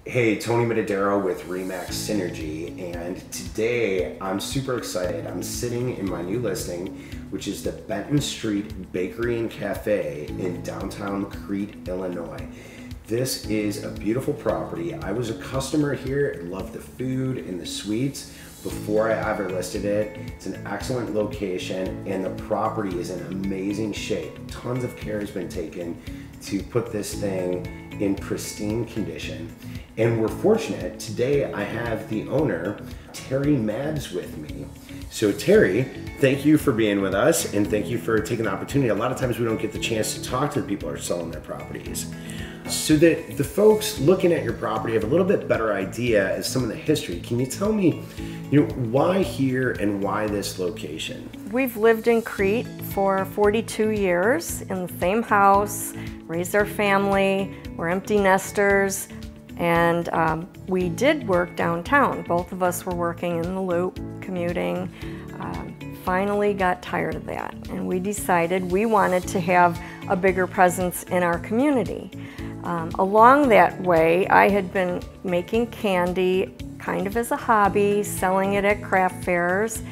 Hey, Tony Mitidiero with Remax Synergy, and today I'm super excited. I'm sitting in my new listing, which is the Benton Street Bakery and Cafe in downtown Crete, Illinois. This is a beautiful property. I was a customer here, loved the food and the sweets before I ever listed it. It's an excellent location and the property is in amazing shape. Tons of care has been taken to put this thing in pristine condition. And we're fortunate, today I have the owner, Terry Mabs, with me. So Terry, thank you for being with us and thank you for taking the opportunity. A lot of times we don't get the chance to talk to the people who are selling their properties. So that the folks looking at your property have a little bit better idea as some of the history. Can you tell me, why here and why this location? We've lived in Crete for 42 years in the same house, raised our family, we're empty nesters, and we did work downtown. Both of us were working in the Loop, commuting. Finally got tired of that, and we decided we wanted to have a bigger presence in our community. Along that way, I had been making candy kind of as a hobby, selling it at craft fairs,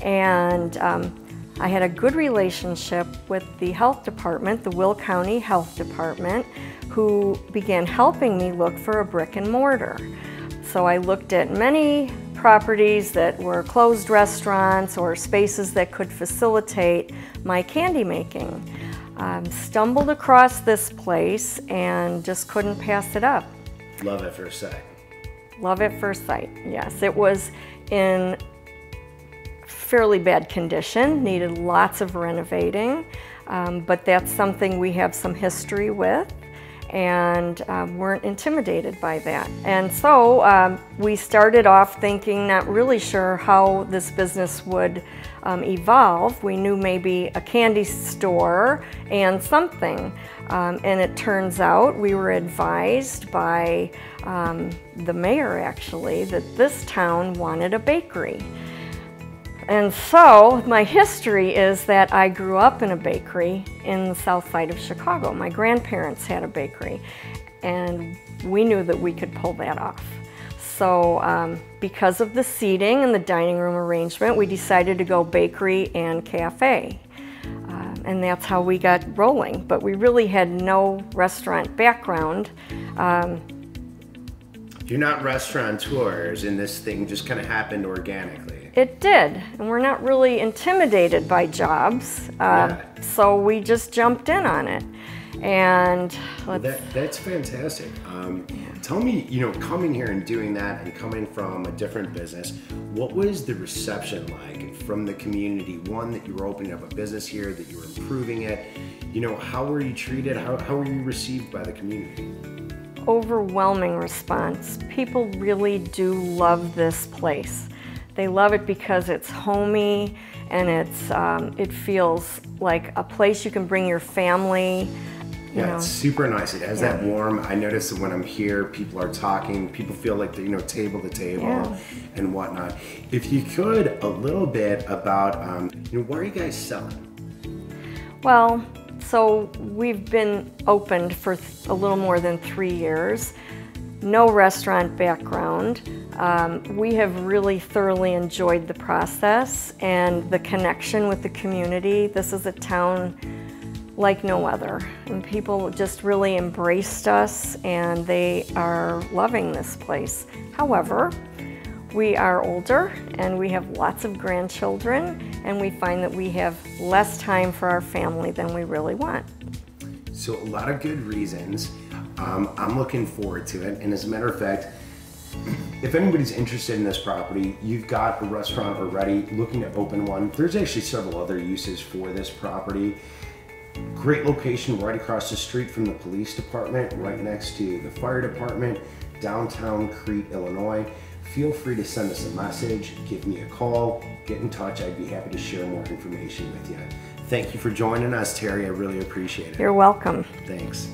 and I had a good relationship with the health department, the Will County Health Department, who began helping me look for a brick and mortar. So I looked at many properties that were closed restaurants or spaces that could facilitate my candy making. Stumbled across this place and just couldn't pass it up. Love at first sight. Love at first sight, yes. It was in fairly bad condition, needed lots of renovating, but that's something we have some history with and weren't intimidated by that. And so we started off thinking, not really sure how this business would evolve. We knew maybe a candy store and something, and it turns out we were advised by the mayor actually that this town wanted a bakery. And so my history is that I grew up in a bakery in the south side of Chicago. My grandparents had a bakery and we knew that we could pull that off. So because of the seating and the dining room arrangement, we decided to go bakery and cafe. And that's how we got rolling, but we really had no restaurant background. You're not restaurateurs and this thing just kind of happened organically. It did, and we're not really intimidated by jobs, so we just jumped in on it. And that's fantastic. Tell me, coming here and doing that and coming from a different business, what was the reception like from the community? One, that you were opening up a business here, that you were improving it. How were you treated? How were you received by the community? Overwhelming response. People really do love this place. They love it because it's homey and it feels like a place you can bring your family. Yeah, it's super nice. It has that warm. I notice that when I'm here, people are talking. People feel like they're, table to table and whatnot. If you could, a little bit about, what are you guys selling? Well, so we've been opened for a little more than 3 years. No restaurant background. We have really thoroughly enjoyed the process and the connection with the community. This is a town like no other, and people just really embraced us and they are loving this place. However, we are older and we have lots of grandchildren and we find that we have less time for our family than we really want. So a lot of good reasons. I'm looking forward to it, and as a matter of fact, if anybody's interested in this property, you've got a restaurant already looking to open one. There's actually several other uses for this property. Great location right across the street from the police department, right next to the fire department, downtown Crete, Illinois. Feel free to send us a message, give me a call, get in touch. I'd be happy to share more information with you. Thank you for joining us, Terry. I really appreciate it. You're welcome. Thanks.